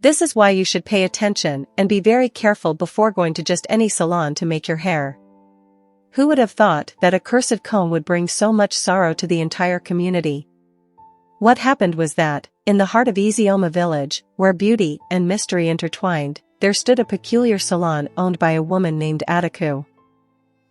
This is why you should pay attention and be very careful before going to just any salon to make your hair. Who would have thought that a cursed comb would bring so much sorrow to the entire community? What happened was that, in the heart of Izioma village, where beauty and mystery intertwined, there stood a peculiar salon owned by a woman named Adaku.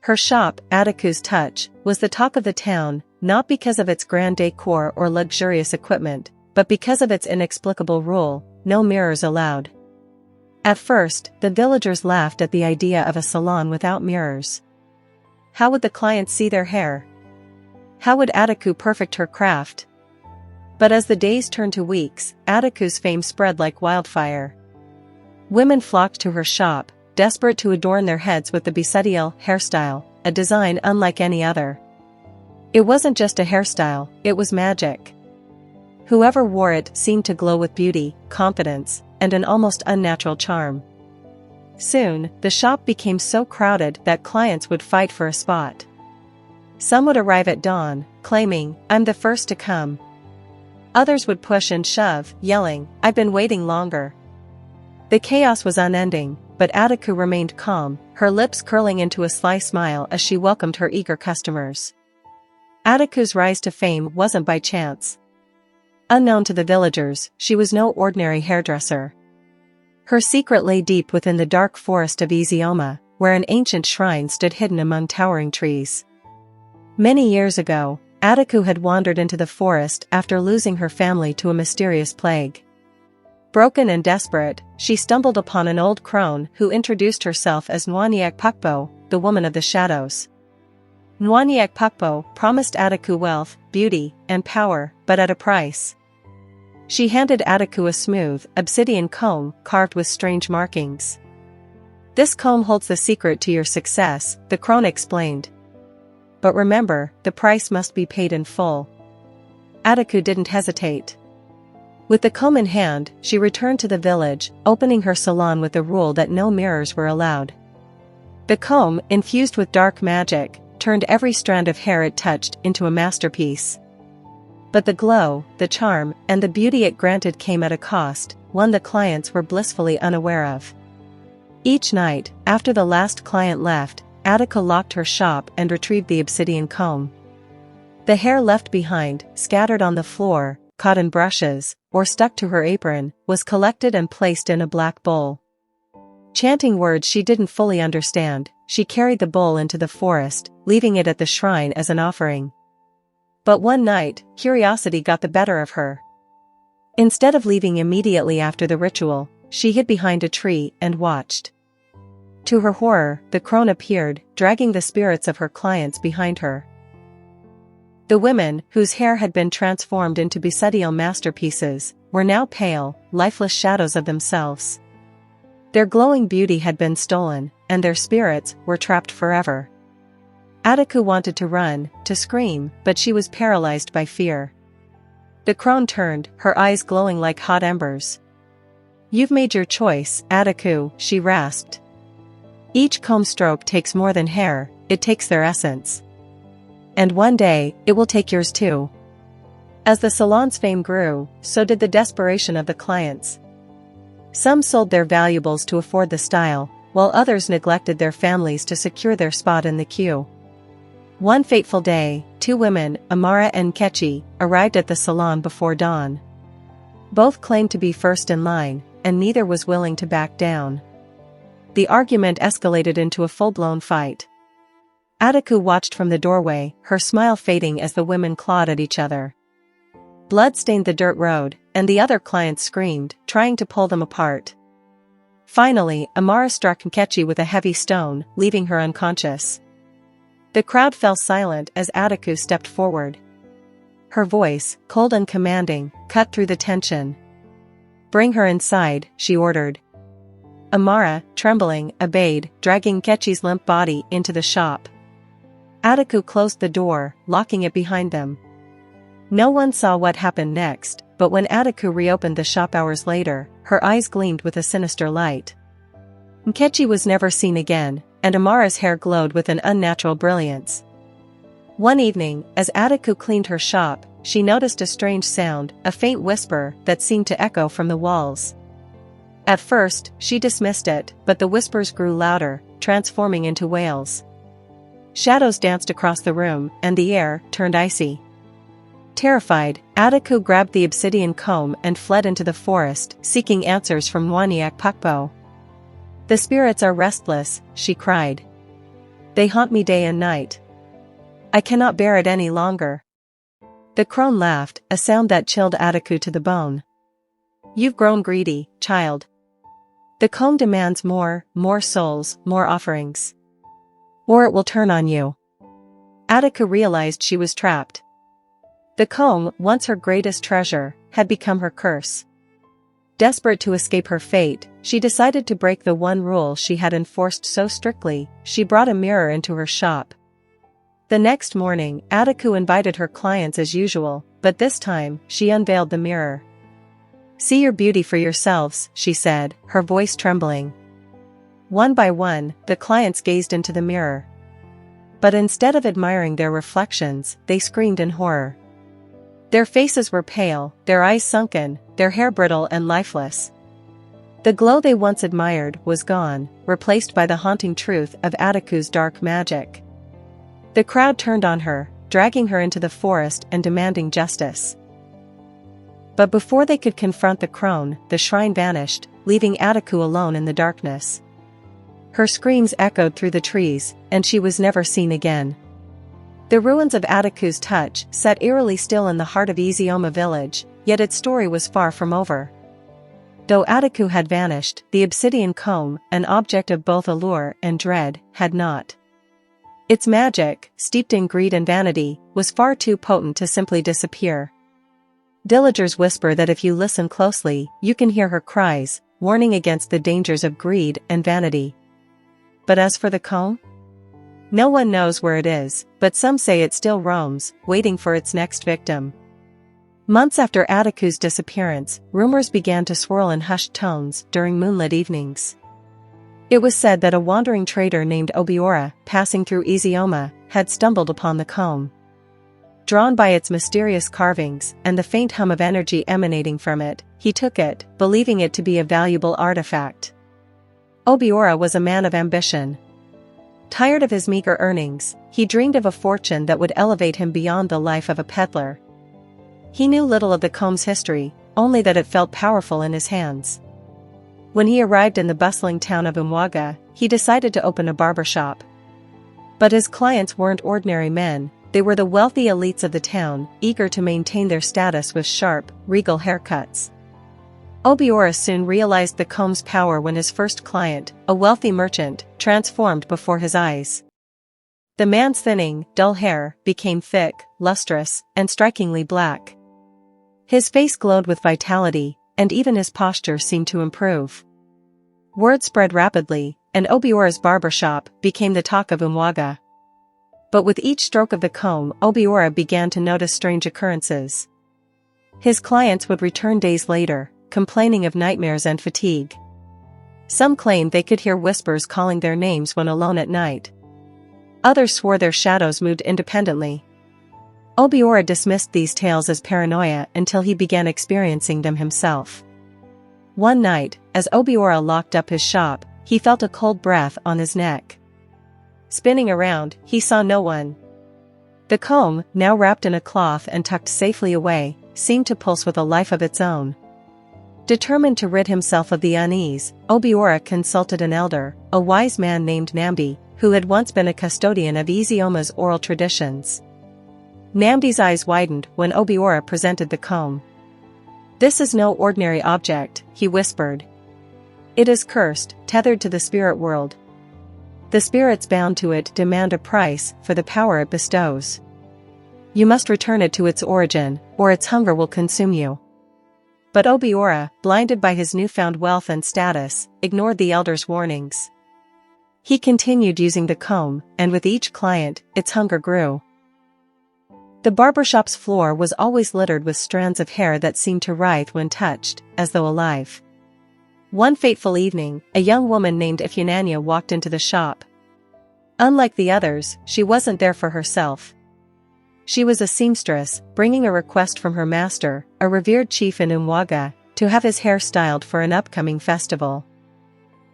Her shop, Adaku's Touch, was the talk of the town, not because of its grand decor or luxurious equipment, but because of its inexplicable rule: no mirrors allowed. At first, the villagers laughed at the idea of a salon without mirrors. How would the clients see their hair? How would Adaku perfect her craft? But as the days turned to weeks, Adaku's fame spread like wildfire. Women flocked to her shop, desperate to adorn their heads with the Bisadiel hairstyle, a design unlike any other. It wasn't just a hairstyle, it was magic. Whoever wore it seemed to glow with beauty, confidence, and an almost unnatural charm. Soon, the shop became so crowded that clients would fight for a spot. Some would arrive at dawn, claiming, "I'm the first to come." Others would push and shove, yelling, "I've been waiting longer." The chaos was unending, but Adaku remained calm, her lips curling into a sly smile as she welcomed her eager customers. Adaku's rise to fame wasn't by chance. Unknown to the villagers, she was no ordinary hairdresser. Her secret lay deep within the dark forest of Izioma, where an ancient shrine stood hidden among towering trees. Many years ago, Adaku had wandered into the forest after losing her family to a mysterious plague. Broken and desperate, she stumbled upon an old crone who introduced herself as Nwaniak Pakpo, the woman of the shadows. Nwaniak Pakpo promised Adaku wealth, beauty, and power, but at a price. She handed Adaku a smooth, obsidian comb carved with strange markings. "This comb holds the secret to your success," the crone explained. "But remember, the price must be paid in full." Adaku didn't hesitate. With the comb in hand, she returned to the village, opening her salon with the rule that no mirrors were allowed. The comb, infused with dark magic, turned every strand of hair it touched into a masterpiece. But the glow, the charm, and the beauty it granted came at a cost, one the clients were blissfully unaware of. Each night, after the last client left, Adaku locked her shop and retrieved the obsidian comb. The hair left behind, scattered on the floor, caught in brushes, or stuck to her apron, was collected and placed in a black bowl. Chanting words she didn't fully understand, she carried the bowl into the forest, leaving it at the shrine as an offering. But one night, curiosity got the better of her. Instead of leaving immediately after the ritual, she hid behind a tree and watched. To her horror, the crone appeared, dragging the spirits of her clients behind her. The women, whose hair had been transformed into Bisadiel masterpieces, were now pale, lifeless shadows of themselves. Their glowing beauty had been stolen, and their spirits were trapped forever. Adaku wanted to run, to scream, but she was paralyzed by fear. The crone turned, her eyes glowing like hot embers. "You've made your choice, Adaku," she rasped. "Each comb stroke takes more than hair, it takes their essence. And one day, it will take yours too." As the salon's fame grew, so did the desperation of the clients. Some sold their valuables to afford the style, while others neglected their families to secure their spot in the queue. One fateful day, two women, Amara and Kechi, arrived at the salon before dawn. Both claimed to be first in line, and neither was willing to back down. The argument escalated into a full-blown fight. Adaku watched from the doorway, her smile fading as the women clawed at each other. Blood stained the dirt road, and the other clients screamed, trying to pull them apart. Finally, Amara struck Nkechi with a heavy stone, leaving her unconscious. The crowd fell silent as Adaku stepped forward. Her voice, cold and commanding, cut through the tension. "Bring her inside," she ordered. Amara, trembling, obeyed, dragging Nkechi's limp body into the shop. Adaku closed the door, locking it behind them. No one saw what happened next, but when Adaku reopened the shop hours later, her eyes gleamed with a sinister light. Nkechi was never seen again, and Amara's hair glowed with an unnatural brilliance. One evening, as Adaku cleaned her shop, she noticed a strange sound, a faint whisper that seemed to echo from the walls. At first, she dismissed it, but the whispers grew louder, transforming into wails. Shadows danced across the room, and the air turned icy. Terrified, Adaku grabbed the obsidian comb and fled into the forest, seeking answers from Waniak Pukpo. "The spirits are restless," she cried. "They haunt me day and night. I cannot bear it any longer." The crone laughed, a sound that chilled Adaku to the bone. "You've grown greedy, child. The comb demands more souls, more offerings. Or it will turn on you." Adaku realized she was trapped. The comb, once her greatest treasure, had become her curse. Desperate to escape her fate, she decided to break the one rule she had enforced so strictly. She brought a mirror into her shop. The next morning, Adaku invited her clients as usual, but this time, she unveiled the mirror. "See your beauty for yourselves," she said, her voice trembling. One by one, the clients gazed into the mirror. But instead of admiring their reflections, they screamed in horror. Their faces were pale, their eyes sunken, their hair brittle and lifeless. The glow they once admired was gone, replaced by the haunting truth of Adaku's dark magic. The crowd turned on her, dragging her into the forest and demanding justice. But before they could confront the crone, the shrine vanished, leaving Adaku alone in the darkness. Her screams echoed through the trees, and she was never seen again. The ruins of Adaku's touch sat eerily still in the heart of Izioma village, yet its story was far from over. Though Adaku had vanished, the obsidian comb, an object of both allure and dread, had not. Its magic, steeped in greed and vanity, was far too potent to simply disappear. Villagers whisper that if you listen closely, you can hear her cries, warning against the dangers of greed and vanity. But as for the comb? No one knows where it is, but some say it still roams, waiting for its next victim. Months after Adaku's disappearance, rumors began to swirl in hushed tones during moonlit evenings. It was said that a wandering trader named Obiora, passing through Izioma, had stumbled upon the comb. Drawn by its mysterious carvings and the faint hum of energy emanating from it, he took it, believing it to be a valuable artifact. Obiora was a man of ambition. Tired of his meager earnings, he dreamed of a fortune that would elevate him beyond the life of a peddler. He knew little of the comb's history, only that it felt powerful in his hands. When he arrived in the bustling town of Umwaga, he decided to open a barber shop. But his clients weren't ordinary men, they were the wealthy elites of the town, eager to maintain their status with sharp, regal haircuts. Obiora soon realized the comb's power when his first client, a wealthy merchant, transformed before his eyes. The man's thinning, dull hair became thick, lustrous, and strikingly black. His face glowed with vitality, and even his posture seemed to improve. Word spread rapidly, and Obiora's barber shop became the talk of Umwaga. But with each stroke of the comb, Obiora began to notice strange occurrences. His clients would return days later, complaining of nightmares and fatigue. Some claimed they could hear whispers calling their names when alone at night. Others swore their shadows moved independently. Obiora dismissed these tales as paranoia until he began experiencing them himself. One night, as Obiora locked up his shop, he felt a cold breath on his neck. Spinning around, he saw no one. The comb, now wrapped in a cloth and tucked safely away, seemed to pulse with a life of its own. Determined to rid himself of the unease, Obiora consulted an elder, a wise man named Namdi, who had once been a custodian of Izioma's oral traditions. Namdi's eyes widened when Obiora presented the comb. "This is no ordinary object," he whispered. "It is cursed, tethered to the spirit world. The spirits bound to it demand a price for the power it bestows. You must return it to its origin, or its hunger will consume you." But Obiora, blinded by his newfound wealth and status, ignored the elder's warnings. He continued using the comb, and with each client, its hunger grew. The barbershop's floor was always littered with strands of hair that seemed to writhe when touched, as though alive. One fateful evening, a young woman named Ifyunanya walked into the shop. Unlike the others, she wasn't there for herself. She was a seamstress, bringing a request from her master, a revered chief in Umwaga, to have his hair styled for an upcoming festival.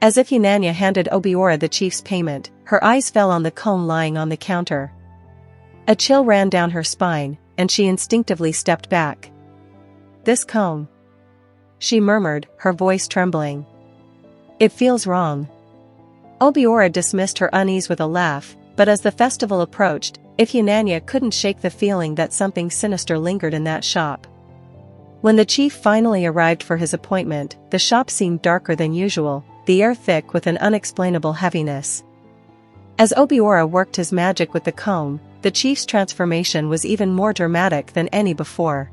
As Ifeanyi handed Obiora the chief's payment, her eyes fell on the comb lying on the counter. A chill ran down her spine, and she instinctively stepped back. "This comb," she murmured, her voice trembling. "It feels wrong." Obiora dismissed her unease with a laugh, but as the festival approached, Ifeanyi couldn't shake the feeling that something sinister lingered in that shop. When the chief finally arrived for his appointment, the shop seemed darker than usual, the air thick with an unexplainable heaviness. As Obiora worked his magic with the comb, the chief's transformation was even more dramatic than any before.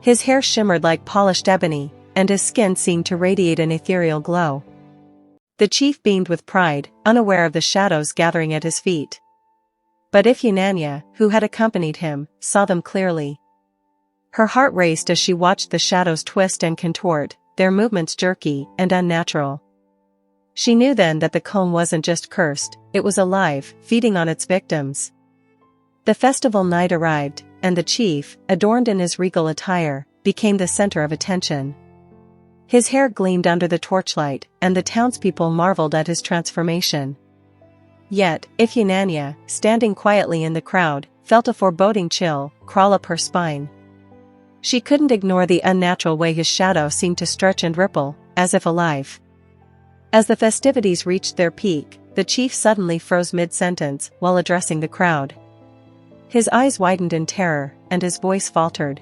His hair shimmered like polished ebony, and his skin seemed to radiate an ethereal glow. The chief beamed with pride, unaware of the shadows gathering at his feet. But Ifeanyi, who had accompanied him, saw them clearly. Her heart raced as she watched the shadows twist and contort, their movements jerky and unnatural. She knew then that the comb wasn't just cursed, it was alive, feeding on its victims. The festival night arrived, and the chief, adorned in his regal attire, became the center of attention. His hair gleamed under the torchlight, and the townspeople marveled at his transformation. Yet, Ifeanyi, standing quietly in the crowd, felt a foreboding chill crawl up her spine. She couldn't ignore the unnatural way his shadow seemed to stretch and ripple, as if alive. As the festivities reached their peak, the chief suddenly froze mid-sentence while addressing the crowd. His eyes widened in terror, and his voice faltered.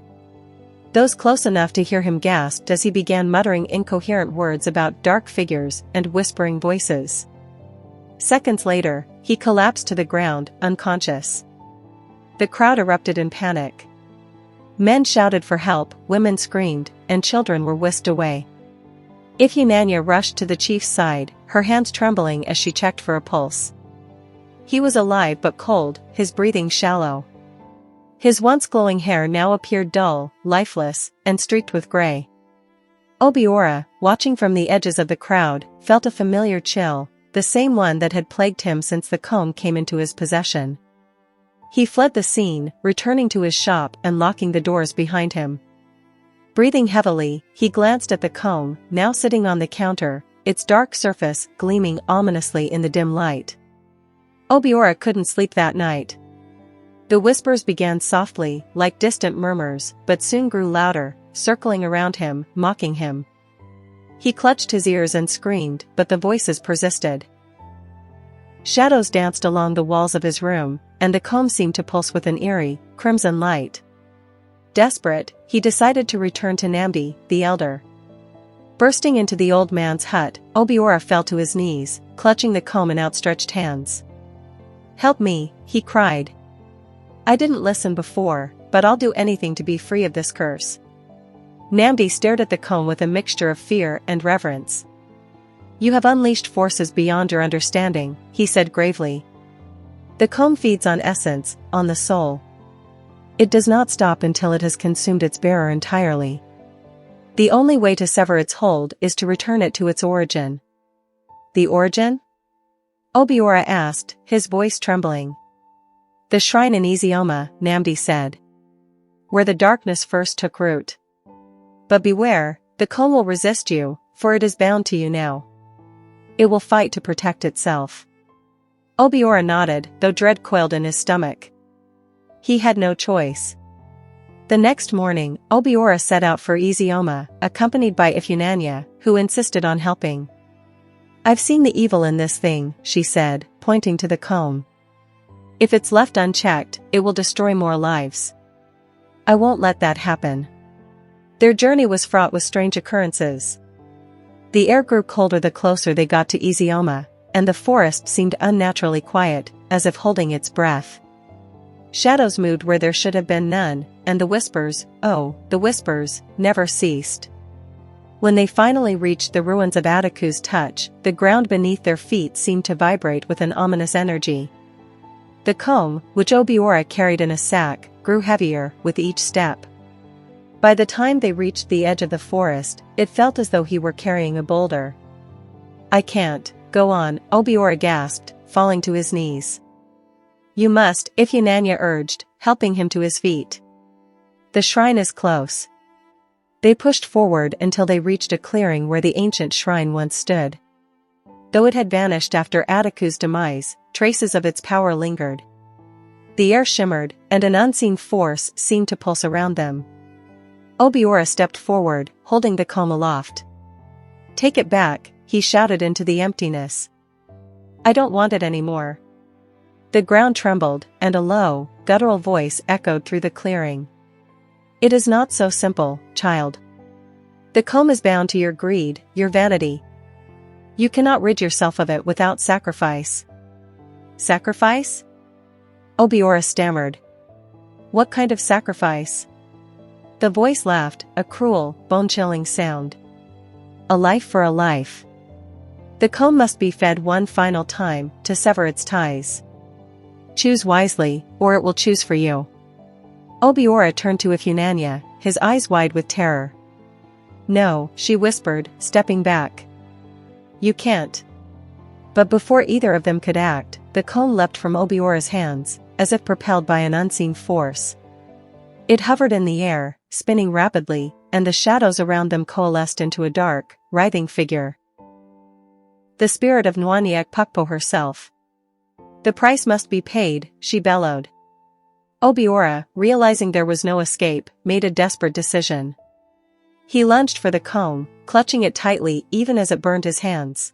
Those close enough to hear him gasped as he began muttering incoherent words about dark figures and whispering voices. Seconds later, he collapsed to the ground, unconscious. The crowd erupted in panic. Men shouted for help, women screamed, and children were whisked away. Ifeanyi rushed to the chief's side, her hands trembling as she checked for a pulse. He was alive but cold, his breathing shallow. His once glowing hair now appeared dull, lifeless, and streaked with gray. Obiora, watching from the edges of the crowd, felt a familiar chill, the same one that had plagued him since the comb came into his possession. He fled the scene, returning to his shop and locking the doors behind him. Breathing heavily, he glanced at the comb, now sitting on the counter, its dark surface gleaming ominously in the dim light. Obiora couldn't sleep that night. The whispers began softly, like distant murmurs, but soon grew louder, circling around him, mocking him. He clutched his ears and screamed, but the voices persisted. Shadows danced along the walls of his room, and the comb seemed to pulse with an eerie, crimson light. Desperate, he decided to return to Namdi, the elder. Bursting into the old man's hut, Obiora fell to his knees, clutching the comb in outstretched hands. "Help me," he cried. "I didn't listen before, but I'll do anything to be free of this curse." Namdi stared at the comb with a mixture of fear and reverence. "You have unleashed forces beyond your understanding," he said gravely. "The comb feeds on essence, on the soul. It does not stop until it has consumed its bearer entirely. The only way to sever its hold is to return it to its origin." "The origin?" Obiora asked, his voice trembling. "The shrine in Izioma," Namdi said. "Where the darkness first took root. But beware, the comb will resist you, for it is bound to you now. It will fight to protect itself." Obiora nodded, though dread coiled in his stomach. He had no choice. The next morning, Obiora set out for Izioma, accompanied by Ifeanyi, who insisted on helping. "I've seen the evil in this thing," she said, pointing to the comb. "If it's left unchecked, it will destroy more lives. I won't let that happen." Their journey was fraught with strange occurrences. The air grew colder the closer they got to Izioma, and the forest seemed unnaturally quiet, as if holding its breath. Shadows moved where there should have been none, and the whispers, oh, the whispers, never ceased. When they finally reached the ruins of Adaku's touch, the ground beneath their feet seemed to vibrate with an ominous energy. The comb, which Obiora carried in a sack, grew heavier with each step. By the time they reached the edge of the forest, it felt as though he were carrying a boulder. "I can't, go on," Obiora gasped, falling to his knees. "You must," Ifeanyi urged, helping him to his feet. "The shrine is close. They pushed forward until they reached a clearing where the ancient shrine once stood. Though it had vanished after Adaku's demise, traces of its power lingered. The air shimmered, and an unseen force seemed to pulse around them. Obiora stepped forward, holding the comb aloft. "Take it back," he shouted into the emptiness. "I don't want it anymore." The ground trembled, and a low, guttural voice echoed through the clearing. "It is not so simple, child. The comb is bound to your greed, your vanity. You cannot rid yourself of it without sacrifice." "Sacrifice?" Obiora stammered. "What kind of sacrifice?" The voice laughed, a cruel, bone-chilling sound. "A life for a life. The comb must be fed one final time to sever its ties. Choose wisely, or it will choose for you." Obiora turned to Ifunanya, his eyes wide with terror. "No," she whispered, stepping back. "You can't." But before either of them could act, the comb leapt from Obiora's hands, as if propelled by an unseen force. It hovered in the air, spinning rapidly, and the shadows around them coalesced into a dark, writhing figure. The spirit of Nwanyek Pukpo herself. "The price must be paid," she bellowed. Obiora, realizing there was no escape, made a desperate decision. He lunged for the comb, clutching it tightly even as it burned his hands.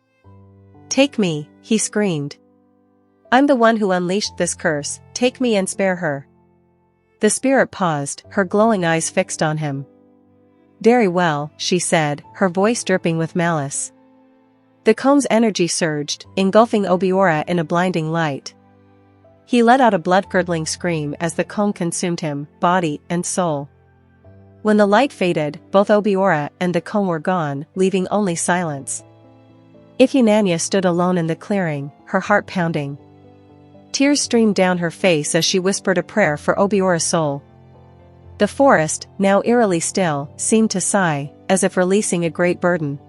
"Take me," he screamed. "I'm the one who unleashed this curse, take me and spare her." The spirit paused, her glowing eyes fixed on him. "Very well," she said, her voice dripping with malice. The comb's energy surged, engulfing Obiora in a blinding light. He let out a blood-curdling scream as the comb consumed him, body and soul. When the light faded, both Obiora and the comb were gone, leaving only silence. Ifunanya stood alone in the clearing, her heart pounding. Tears streamed down her face as she whispered a prayer for Obiora's soul. The forest, now eerily still, seemed to sigh, as if releasing a great burden.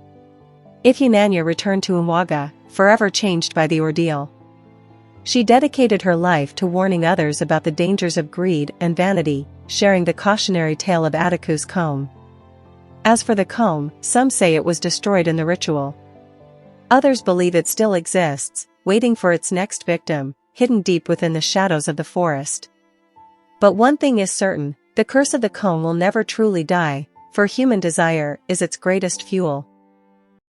Ifunanya returned to Umwaga, forever changed by the ordeal. She dedicated her life to warning others about the dangers of greed and vanity, sharing the cautionary tale of Adaku's comb. As for the comb, some say it was destroyed in the ritual. Others believe it still exists, waiting for its next victim, hidden deep within the shadows of the forest. But one thing is certain, the curse of the comb will never truly die, for human desire is its greatest fuel.